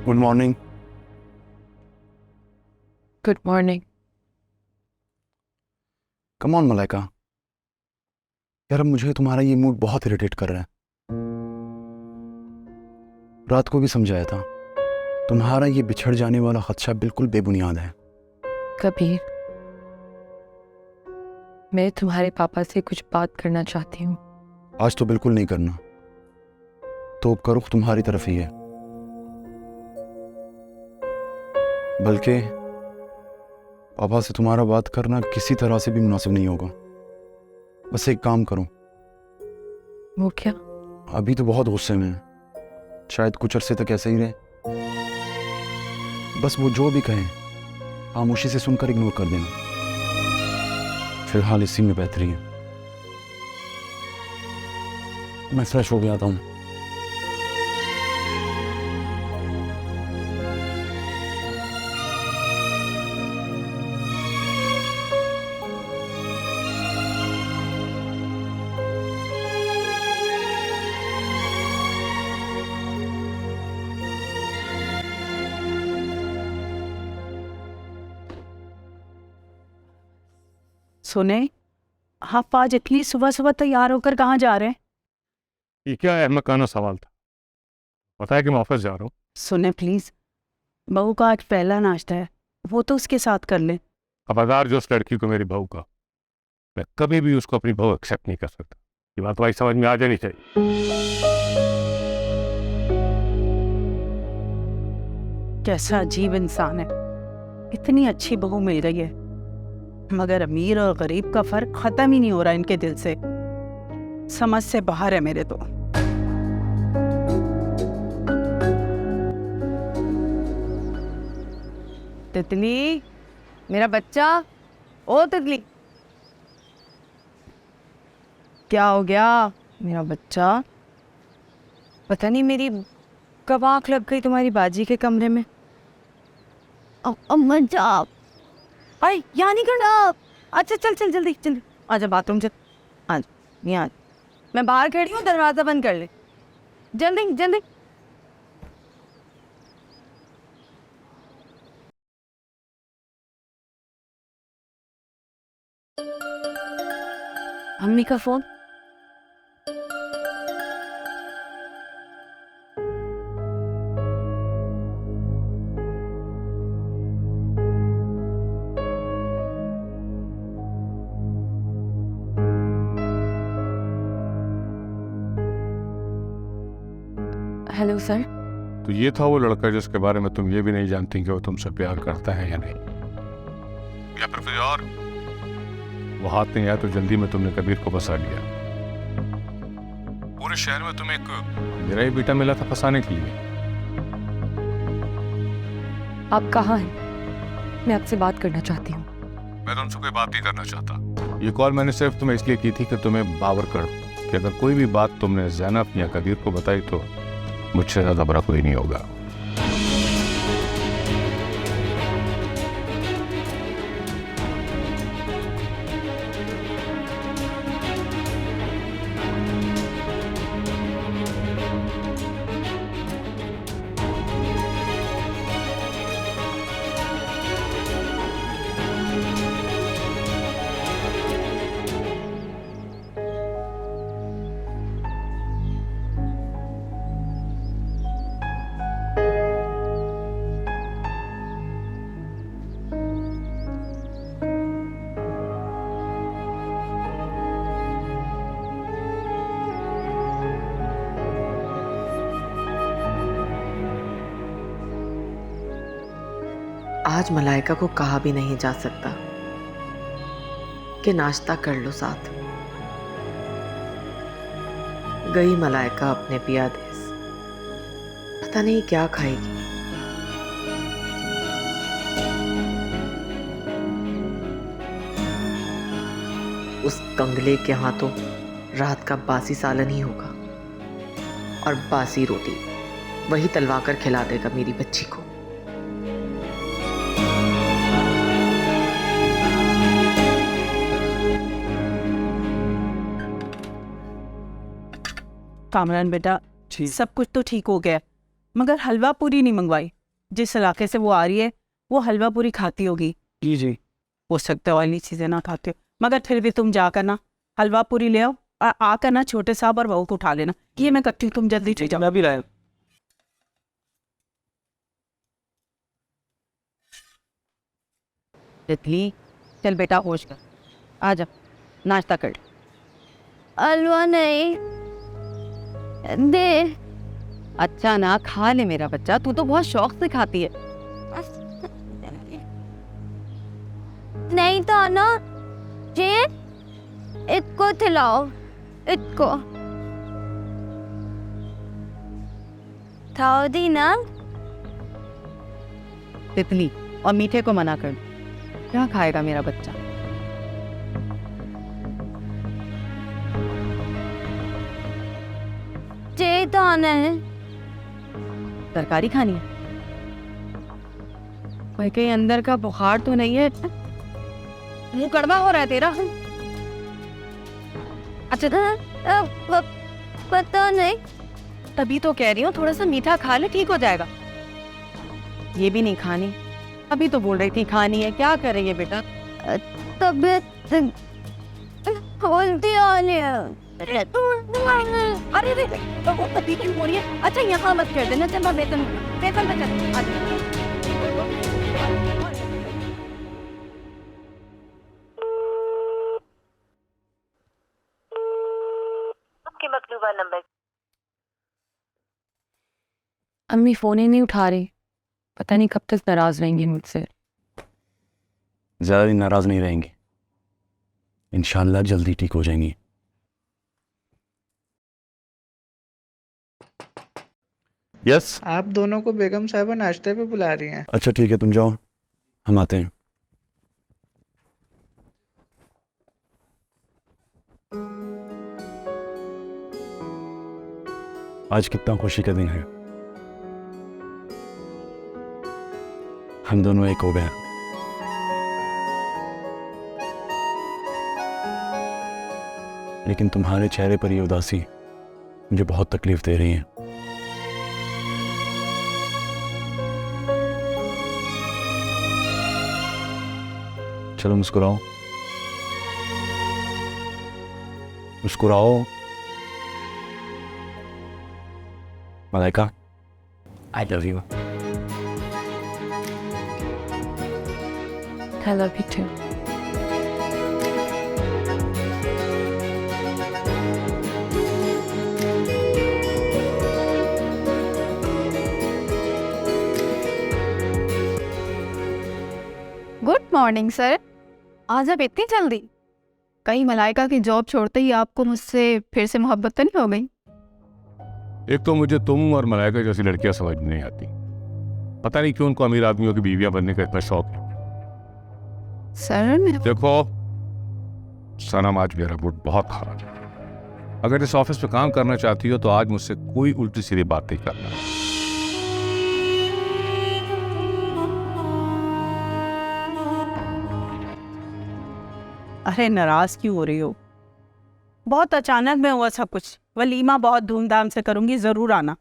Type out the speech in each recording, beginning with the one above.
Good morning. Good morning. Come on Malaika, यार अब मुझे तुम्हारा ये मूड बहुत इरिटेट कर रहा है। रात को भी समझाया था, तुम्हारा ये बिछड़ जाने वाला खदशा बिल्कुल बेबुनियाद है। कबीर, मैं तुम्हारे पापा से कुछ बात करना चाहती हूँ। आज तो बिल्कुल नहीं करना, तोप का रुख तुम्हारी तरफ ही है। बल्कि पापा से तुम्हारा बात करना किसी तरह से भी मुनासिब नहीं होगा। बस एक काम करो। वो क्या? अभी तो बहुत गुस्से में है, शायद कुछ अरसे तक ऐसे ही रहे। बस वो जो भी कहें खामोशी से सुनकर इग्नोर कर देना। फिलहाल इसी में बेहतरी है। मैं फ्रेश हो गया था हूँ। सुने, आप आज इतनी सुबह सुबह तैयार होकर कहाँ जा रहे हैं? ये क्या अहमकाना सवाल था? पता है कि मैं ऑफिस जा रहा हूँ। सुने प्लीज, बहू का आज पहला नाश्ता है, वो तो उसके साथ कर ले। खबरदार जो उस लड़की को मेरी बहू का, मैं कभी भी उसको अपनी बहू एक्सेप्ट नहीं कर सकता। ये बात भाई समझ में आ जानी चाहिए। कैसा अजीब इंसान है, इतनी अच्छी बहू मिल गई है, मगर अमीर और गरीब का फर्क खत्म ही नहीं हो रहा इनके दिल से। समझ से बाहर है मेरे तो। तितली, मेरा बच्चा। ओ तितली, क्या हो गया? मेरा बच्चा, पता नहीं मेरी कब आँख लग गई तुम्हारी बाजी के कमरे में। अम्मा जाप, अरे यहाँ नहीं करना। अच्छा चल चल जल्दी जल्दी आजा बाथरूम चल। आज यहाँ मैं बाहर खड़ी हूँ, दरवाज़ा बंद कर ले जल्दी जल्दी। अम्मी का फोन। Hello sir. तो ये था वो लड़का जिसके बारे में तुम ये भी नहीं जानती कि वो तुमसे प्यार करता है या नहीं, या फिर कोई और? वो हाथ नहीं आया तो जल्दी में तुमने कबीर को फंसा लिया। पूरे शहर में तुम्हें एक मेरा ही बेटा मिला था फंसाने के लिए। आप कहाँ हैं? मैं आपसे बात करना चाहती हूँ। मैं तुमसे कोई बात नहीं करना चाहता। ये कॉल मैंने सिर्फ तुम्हें इसलिए की थी कि तुम्हें बावर कर कि अगर कोई भी बात तुमने ज़ैनब या कबीर को बताई तो मुझसे ज़्यादा बुरा कोई नहीं होगा। आज मलाइका को कहा भी नहीं जा सकता कि नाश्ता कर लो साथ। गई मलाइका अपने पिया देश, पता नहीं क्या खाएगी। उस कंगले के हाथों रात का बासी सालन ही होगा, और बासी रोटी वही तलवा कर खिला देगा मेरी बच्ची को। कामरान बेटा, सब कुछ तो ठीक हो गया, मगर हलवा पूरी नहीं मंगवाई। जिस इलाके से वो आ रही है वो हलवा पूरी खाती होगी। जी जी। हो सकता है ऑयली चीज़ें ना खाते हो, मगर फिर भी तुम जाकर ना हलवा पूरी ले आओ और आकर ना छोटे साहब और बहू को उठा लेना। ये मैं करती हूँ, तुम जल्दी चले जाओ। मैं भी लाया। तितली चल बेटा होश कर, आ जा नाश्ता कर। हलवा नहीं दे। अच्छा ना खा ले मेरा बच्चा, तू तो बहुत शौक से खाती है। नहीं तो ना जी, इसको खिलाओ, इसको खाओ दी ना। तितली और मीठे को मना कर, क्या खाएगा मेरा बच्चा। चेताना है, तरकारी खानी है। भाई कहीं अंदर का बुखार तो नहीं है? मुंह कड़वा हो रहा है तेरा। अच्छा पता नहीं, तभी तो कह रही हूँ थोड़ा सा मीठा खा ले, ठीक हो जाएगा। ये भी नहीं खानी, अभी तो बोल रही थी खानी है। क्या करेंगे बेटा, तबीयत उल्टी आ रही है। अरे रे वो पति क्यों हो रही है? अच्छा यहाँ मत कर देना, चल मैं बेतन पे चल। आपके मतलूबा नंबर। अम्मी फोन ही नहीं उठा रही, पता नहीं कब तक नाराज रहेंगी मुझसे। ज़्यादा दिन नाराज़ नहीं रहेंगी, इंशाल्लाह जल्दी ठीक हो जाएंगी। यस। आप दोनों को बेगम साहिबा नाश्ते पे बुला रही हैं। अच्छा ठीक है, तुम जाओ, हम आते हैं। आज कितना खुशी का दिन है, हम दोनों एक हो गए। लेकिन तुम्हारे चेहरे पर ये उदासी मुझे बहुत तकलीफ दे रही है। चलो मुस्कुराओ, मुस्कुराओ। Malaika, I love you. I love you too. Good morning sir. आज आप इतनी जल्दी? कहीं मलाइका की जॉब छोड़ते ही आपको मुझसे फिर से मोहब्बत तो नहीं हो गई? एक तो मुझे तुम और मलाइका जैसी लड़कियां समझ नहीं आती, पता नहीं क्यों उनको अमीर आदमियों की बीवियां बनने का इतना शौक है। सर मैं देखो सनम, आज मेरा मूड बहुत खराब है। अगर इस ऑफिस में काम करना चाहती हो तो आज मुझसे कोई उल्टी सीधी बात नहीं करना। अरे नाराज क्यों हो रही हो? बहुत अचानक में हुआ सब कुछ। वलीमा बहुत धूमधाम से करूंगी, जरूर आना।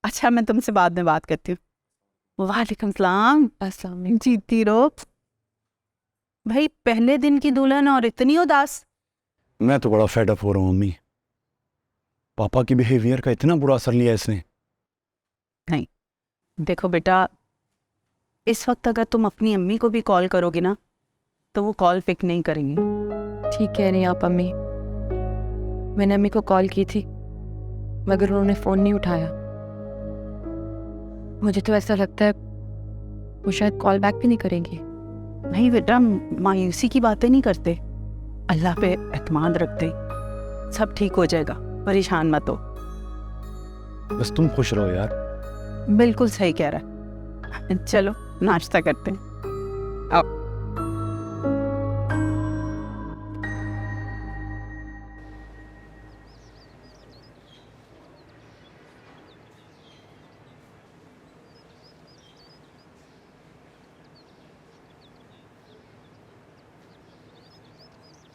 अच्छा मैं तुमसे बाद में बात करती हूँ। वालेकुम सलाम। अस्सलाम। जीती रहो। भाई पहले दिन की दुल्हन और इतनी उदास। मैं तो बड़ा फेड अप हो रहा हूँ मम्मी, पापा की बिहेवियर का इतना बुरा असर लिया इसने। देखो बेटा, इस वक्त अगर तुम अपनी अम्मी को भी कॉल करोगे ना तो वो कॉल पिक नहीं करेंगी। ठीक कह रही हैं आप अम्मी, मैंने अम्मी को कॉल की थी मगर उन्होंने फ़ोन नहीं उठाया। मुझे तो ऐसा लगता है वो शायद कॉल बैक भी नहीं करेंगी। नहीं बेटा, मायूसी की बातें नहीं करते, अल्लाह पे एतमाद रखते, सब ठीक हो जाएगा, परेशान मत हो। बस तुम खुश रहो यार। बिल्कुल सही कह रहा है। चलो नाश्ता करते हैं। आओ।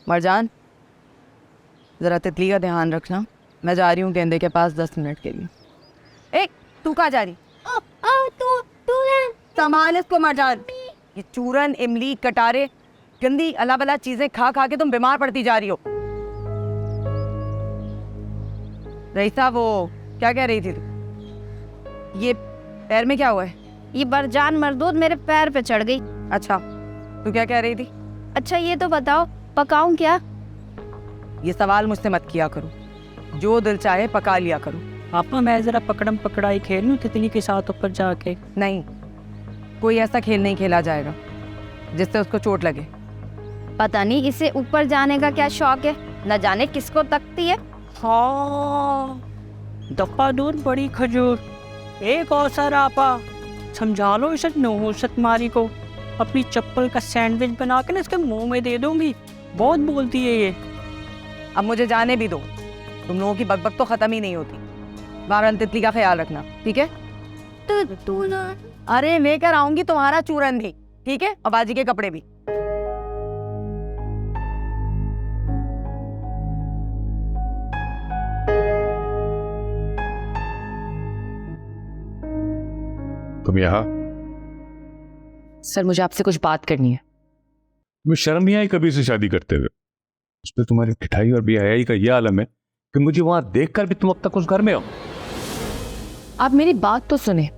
मरजान ज़रा तितली का ध्यान रखना, मैं जा रही हूँ गेंदे के पास 10 मिनट के लिए। ए तू कहाँ जा रही? तू संभाल इसको मरजान। ये चूरन, इमली, कटारे, गंदी अला बला चीजें खा खा के तुम बीमार पड़ती जा रही हो। रईसा, वो क्या कह रही थी तू? ये पैर में क्या हुआ है? ये बरजान मरदूद मेरे पैर पे चढ़ गई। अच्छा, तू क्या कह रही थी? अच्छा ये तो बताओ पकाऊं क्या? ये सवाल मुझसे मत किया करो, जो दिल चाहे पका लिया करो। पापा मैं जरा पकड़म पकड़ाई खेल लूं तितली के साथ ऊपर जाके। नहीं, कोई ऐसा खेल नहीं खेला जाएगा जिससे उसको चोट लगे। पता नहीं इसे ऊपर जाने का क्या शौक है, न जाने किसको तकती है। हाँ, दफा दूर बड़ी खजूर, एक और सर आपा, समझा लो इसे नहुसत मारी को। अपनी चप्पल का सैंडविच बना के ना इसके मुंह में दे दूंगी, बहुत बोलती है ये। अब मुझे जाने भी दो, तुम लोगों की बकबक तो खत्म ही नहीं होती। बारन तितली का ख्याल रखना, ठीक है? तो तू ना अरे लेकर आऊंगी तुम्हारा चूरन भी, ठीक है, और बाजी के कपड़े भी। तुम यहाँ? सर मुझे आपसे कुछ बात करनी है। तुम्हें शर्म नहीं आई कभी से शादी करते हुए? उसमें तुम्हारी ठिठाई और बेहयाई का यह आलम है कि मुझे वहां देखकर भी तुम अब तक उस घर में हो। आप मेरी बात तो सुने।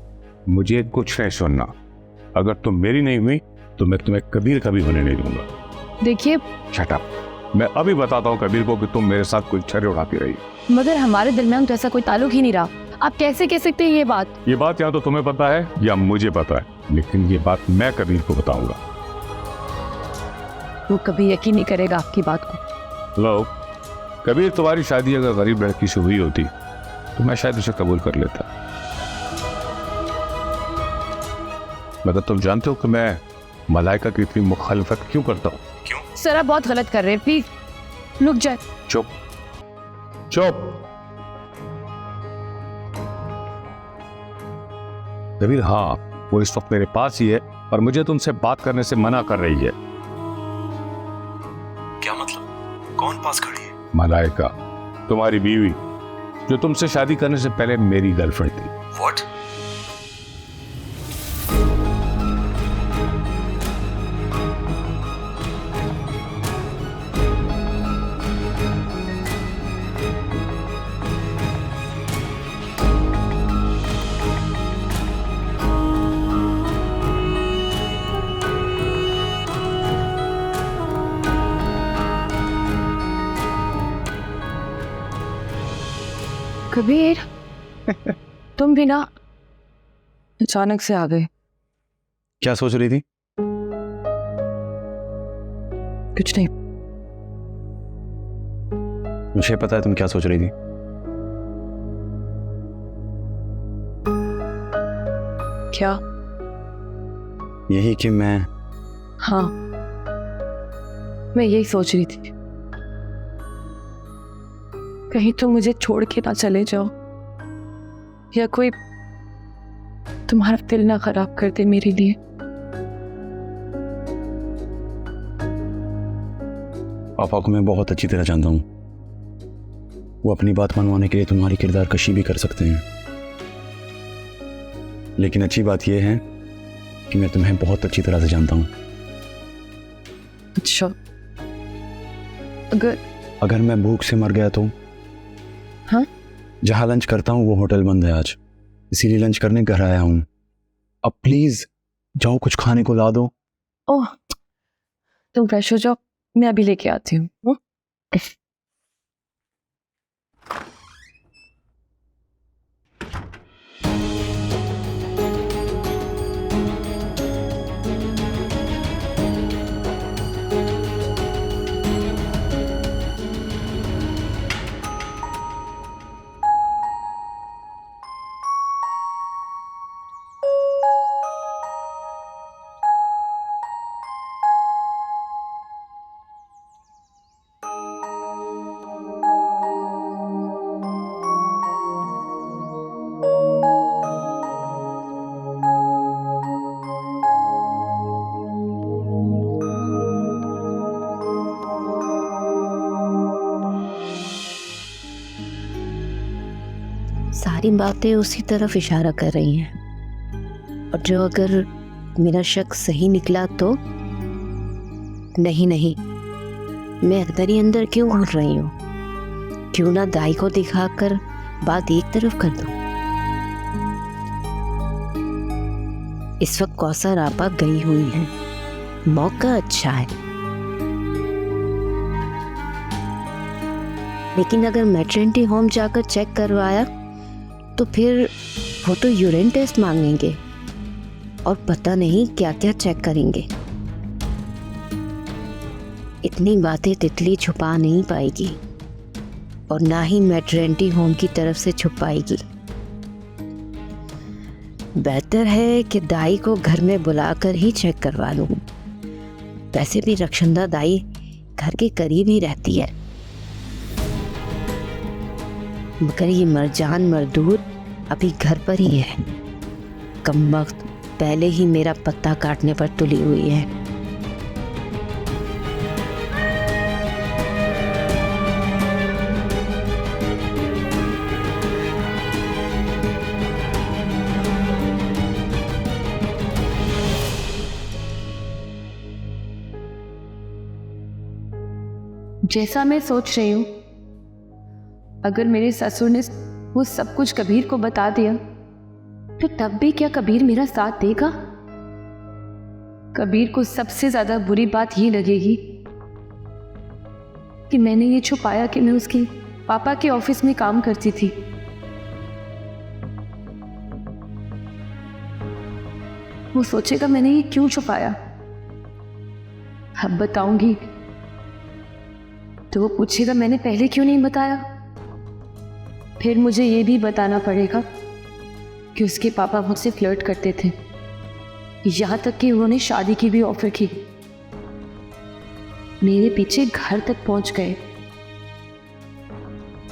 मुझे कुछ नहीं सुनना। अगर तुम मेरी नहीं हुई तो मैं तुम्हें कबीर का भी होने नहीं दूंगा। देखिए, शट अप। मैं अभी बताता हूँ कबीर को कि तुम मेरे साथ कोई छर्रे उड़ाती रही। मगर हमारे दरमियान तो ऐसा कोई ताल्लुक ही नहीं रहा। आप कैसे कह सकते हैं ये बात? ये बात या तो तुम्हें पता है या मुझे पता है, लेकिन ये बात मैं कबीर को बताऊंगा। वो कभी यकीन नहीं करेगा आपकी बात को। लो, कबीर तुम्हारी शादी अगर गरीब लड़की से हुई होती तो मैं शायद उसे कबूल कर लेता। मगर तुम जानते हो कि मैं मलाइका की इतनी मुखालफत क्यों करता हूँ? क्यों? सर आप बहुत गलत कर रहे हैं, प्लीज रुक जाए। चुप चुप। कबीर, हाँ, वो इस वक्त मेरे पास ही है और मुझे तुमसे बात करने से मना कर रही है। क्या मतलब? कौन पास खड़ी है? मलाइका, तुम्हारी बीवी, जो तुमसे शादी करने से पहले मेरी गर्लफ्रेंड थी। व्हाट? कबीर, तुम भी ना अचानक से आ गए। क्या सोच रही थी? कुछ नहीं। मुझे पता है तुम क्या सोच रही थी। क्या? यही कि मैं हाँ, मैं यही सोच रही थी, कहीं तुम मुझे छोड़ के ना चले जाओ या कोई तुम्हारा दिल ना खराब कर दे मेरे लिए। पापा को मैं बहुत अच्छी तरह जानता हूँ। वो अपनी बात मनवाने के लिए तुम्हारी किरदार कशी भी कर सकते हैं, लेकिन अच्छी बात यह है कि मैं तुम्हें बहुत अच्छी तरह से जानता हूँ। अच्छा, अगर मैं भूख से मर गया तो? हाँ? जहाँ लंच करता हूँ वो होटल बंद है आज, इसीलिए लंच करने घर आया हूँ। अब प्लीज जाओ, कुछ खाने को ला दो। ओह, तुम फ्रेश हो जाओ, मैं अभी लेके आती हूँ। सारी बातें उसी तरफ इशारा कर रही हैं, और जो अगर मेरा शक सही निकला तो? नहीं नहीं, मैं अंदर ही अंदर क्यों घूर रही हूँ? क्यों ना दाई को दिखाकर बात एक तरफ कर दूं। इस वक्त कौसर आपा गई हुई है, मौका अच्छा है। लेकिन अगर मैटरनिटी होम जाकर चेक करवाया तो फिर वो तो यूरिन टेस्ट मांगेंगे और पता नहीं क्या क्या चेक करेंगे। इतनी बातें तितली छुपा नहीं पाएगी और ना ही मैटरनिटी होम की तरफ से छुपाएगी। बेहतर है कि दाई को घर में बुलाकर ही चेक करवा लूं। वैसे भी रक्षंदा दाई घर के करीब ही रहती है, मगर ये मरजान मजदूर अभी घर पर ही है। कमबख्त पहले ही मेरा पत्ता काटने पर तुली हुई है। जैसा मैं सोच रही हूँ, अगर मेरे ससुर ने वो सब कुछ कबीर को बता दिया तो तब भी क्या कबीर मेरा साथ देगा? कबीर को सबसे ज्यादा बुरी बात ये लगेगी कि मैंने ये छुपाया कि मैं उसके पापा के ऑफिस में काम करती थी। वो सोचेगा मैंने ये क्यों छुपाया। अब बताऊंगी तो वो पूछेगा मैंने पहले क्यों नहीं बताया। फिर मुझे ये भी बताना पड़ेगा कि उसके पापा मुझसे फ्लर्ट करते थे, यहाँ तक कि उन्होंने शादी की भी ऑफर की। मेरे पीछे घर तक पहुंच गए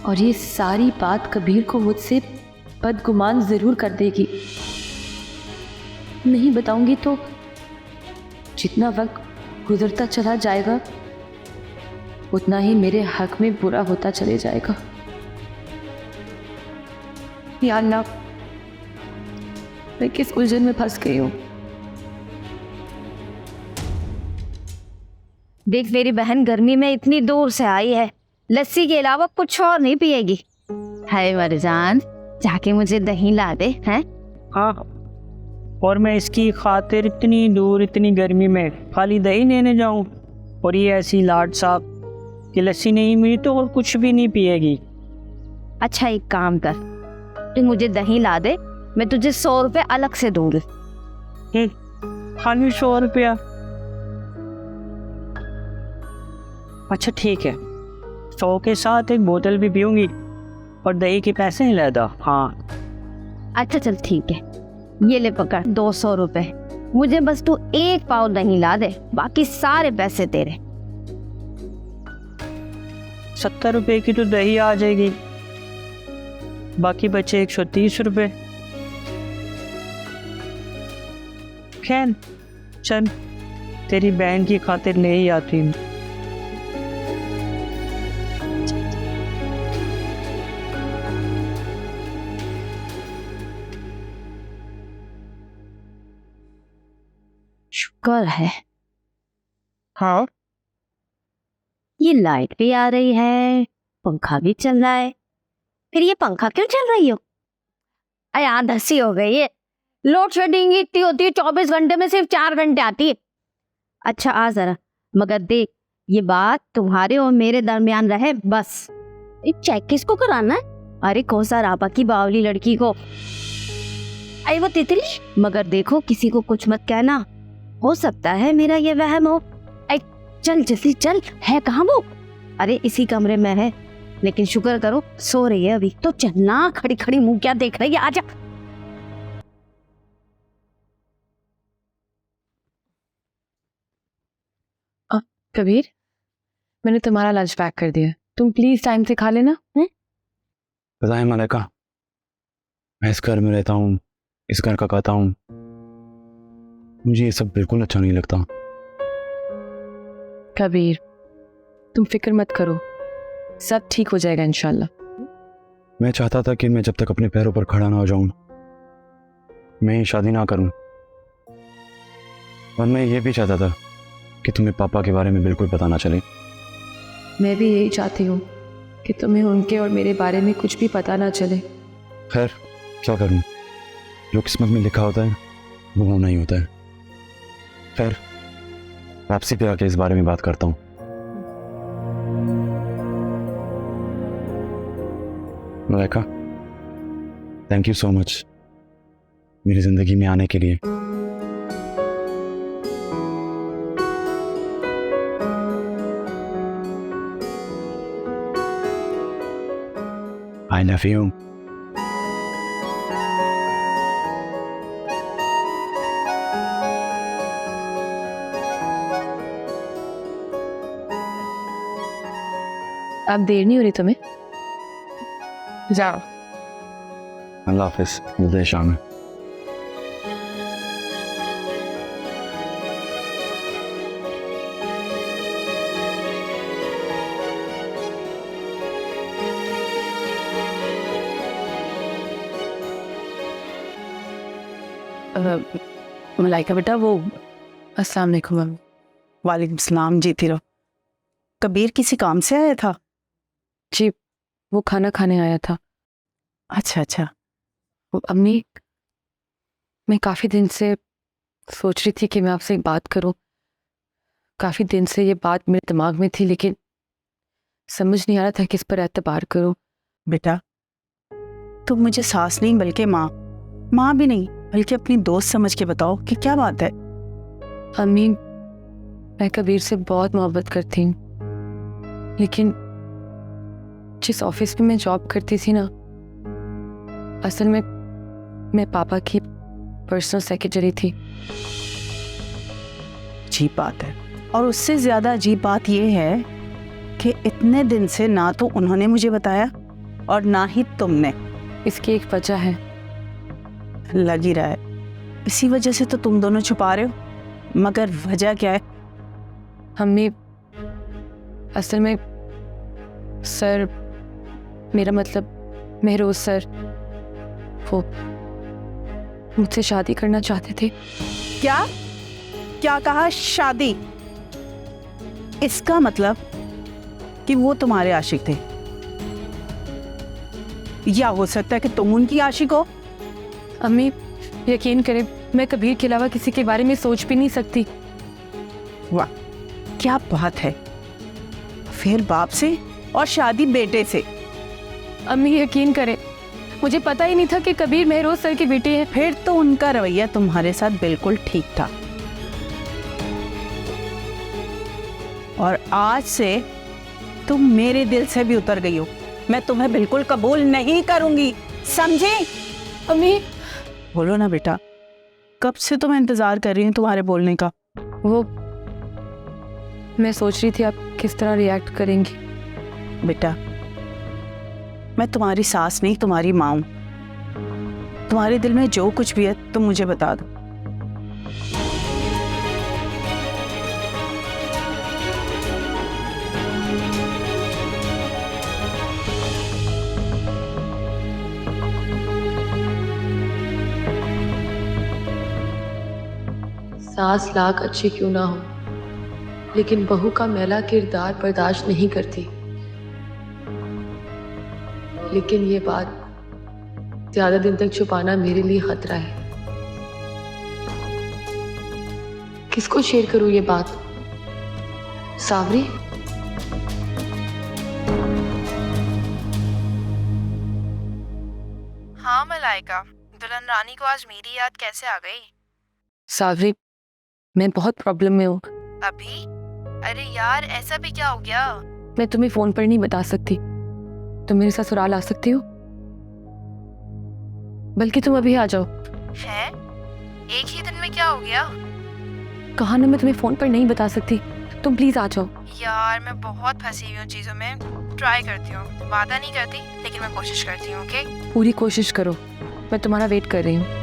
और ये सारी बात कबीर को मुझसे बदगुमान जरूर कर देगी। नहीं बताऊंगी तो जितना वक्त गुजरता चला जाएगा उतना ही मेरे हक में बुरा होता चले जाएगा। या अल्लाह, मैं किस उलझन में फंस गई हूँ। देख, मेरी बहन गर्मी में इतनी दूर से आई है, लस्सी के अलावा कुछ और नहीं पिएगी। हाय मरजान, जाके मुझे दही ला दे। हैं? हाँ, और मैं इसकी खातिर इतनी दूर इतनी गर्मी में खाली दही लेने जाऊं, और ये ऐसी लाड साहब कि लस्सी नहीं मिली तो और कुछ भी नहीं पिएगी। अच्छा एक काम कर, तू मुझे दही ला दे, मैं तुझे 100 रुपये अलग से दूंगी। खाली 100 रुपया? अच्छा ठीक है, 100 के साथ एक बोतल भी पीऊंगी और दही के पैसे नहीं लेता। हाँ अच्छा चल ठीक है, ये ले पकड़ 200 रुपये। मुझे बस तू 1 पाव दही ला दे, बाकी सारे पैसे तेरे। 70 रुपये की तो दही आ जाएगी, बाकी बचे 130 रुपये। खैर चल, तेरी बहन की खातिर ले ही आती हूँ। शुक्र है। हाँ, ये लाइट भी आ रही है, पंखा भी चल रहा है। फिर ये पंखा क्यों चल रही हो? यार हंसी हो गई है। लोड शेडिंग इतनी होती है, 24 घंटे में सिर्फ 4 घंटे आती है। अच्छा आ जरा, मगर देख ये बात तुम्हारे और मेरे दरमियान रहे बस। ये चेक किसको कराना है? अरे कौसर आपा की बावली लड़की को। अरे वो तितली, मगर देखो किसी को कुछ मत कहना, हो सकता है मेरा ये वहम हो। चल जल्दी चल, है कहाँ वो? अरे इसी कमरे में है, लेकिन शुक्र करो सो रही है अभी। तो चलना, खड़ी खड़ी मुंह क्या देख रही है, आजा। कबीर, मैंने तुम्हारा लंच पैक कर दिया, तुम प्लीज टाइम से खा लेना। पता है मलाइका, मैं इस घर में रहता हूँ, इस घर का खाता हूँ, मुझे ये सब बिल्कुल अच्छा नहीं लगता। कबीर तुम फिक्र मत करो, सब ठीक हो जाएगा इंशाल्लाह। मैं चाहता था कि मैं जब तक अपने पैरों पर खड़ा ना हो जाऊं, मैं ये शादी ना करूं, और मैं ये भी चाहता था कि तुम्हें पापा के बारे में बिल्कुल पता ना चले। मैं भी यही चाहती हूँ कि तुम्हें उनके और मेरे बारे में कुछ भी पता ना चले। खैर क्या करूं, जो किस्मत में लिखा होता है वो होना ही होता है। खैर आपसे पे आके इस बारे में बात करता हूँ। Malaika, thank you so much मेरी जिंदगी में आने के लिए। I love you. अब देर नहीं हो रही तुम्हें? जाओ। अल्लाह हाफिज, मिलते हैं शाम में। मलाइका बेटा, वो अस्सलाम वालेकुम मम्मी। वालेकुम सलाम, जीती रहो। कबीर किसी काम से आया था? जी, वो खाना खाने आया था। अच्छा अच्छा। अम्मी, मैं काफ़ी दिन से सोच रही थी कि मैं आपसे एक बात करूं। काफ़ी दिन से ये बात मेरे दिमाग में थी, लेकिन समझ नहीं आ रहा था किस पर एतबार करूं। बेटा, तुम मुझे सास नहीं बल्कि माँ भी नहीं बल्कि अपनी दोस्त समझ के बताओ कि क्या बात है। अम्मी, मैं कबीर से बहुत मोहब्बत करती हूँ, लेकिन जिस ऑफिस में मैं जॉब करती थी ना, असल में मैं पापा की पर्सनल सेक्रेटरी थी। अजीब बात है, और उससे ज़्यादा अजीब बात यह है कि इतने दिन से ना तो उन्होंने मुझे बताया और ना ही तुमने। इसकी एक वजह है। लग ही रहा है इसी वजह से तो तुम दोनों छुपा रहे हो, मगर वजह क्या है? हमने असल में सर, मेरा मतलब महरोज सर, वो मुझसे शादी करना चाहते थे। क्या कहा? शादी? इसका मतलब कि वो तुम्हारे आशिक थे, या हो सकता है कि तुम उनकी आशिक हो। अम्मी, यकीन करें, मैं कबीर के अलावा किसी के बारे में सोच भी नहीं सकती। वाह, क्या बात है! फिर बाप से और शादी बेटे से। अम्मी यकीन करें, मुझे पता ही नहीं था कि कबीर महरोज सर के बेटे हैं। फिर तो उनका रवैया तुम्हारे साथ बिल्कुल ठीक था, और आज से तुम मेरे दिल से भी उतर गई हो। मैं तुम्हें बिल्कुल कबूल नहीं करूंगी, समझे? अम्मी, बोलो ना बेटा, कब से तो मैं इंतजार कर रही हूँ तुम्हारे बोलने का। वो मैं सोच रही थी आप किस तरह रिएक्ट करेंगी। बेटा, मैं तुम्हारी सास नहीं, तुम्हारी माँ हूं। तुम्हारे दिल में जो कुछ भी है तुम मुझे बता दो। सास लाख अच्छी क्यों ना हो, लेकिन बहू का मैला किरदार बर्दाश्त नहीं करती। लेकिन ये बात ज्यादा दिन तक छुपाना मेरे लिए खतरा है। किसको शेयर करूं ये बात? सावरी? हाँ मलाइका, दुल्हन रानी को आज मेरी याद कैसे आ गई? सावरी, मैं बहुत प्रॉब्लम में हूँ अभी? अरे यार, ऐसा भी क्या हो गया? मैं तुम्हें फोन पर नहीं बता सकती। तुम मेरे साथ ससुराल आ सकती हो, बल्कि तुम अभी आ जाओ। है? एक ही दिन में क्या हो गया? कहा ना, मैं तुम्हें फोन पर नहीं बता सकती। तुम प्लीज आ जाओ। यार, मैं बहुत फंसी हुई हूँ चीजों में। ट्राई करती हूँ, वादा नहीं करती लेकिन मैं कोशिश करती हूँ। ओके? पूरी कोशिश करो, मैं तुम्हारा वेट कर रही हूँ।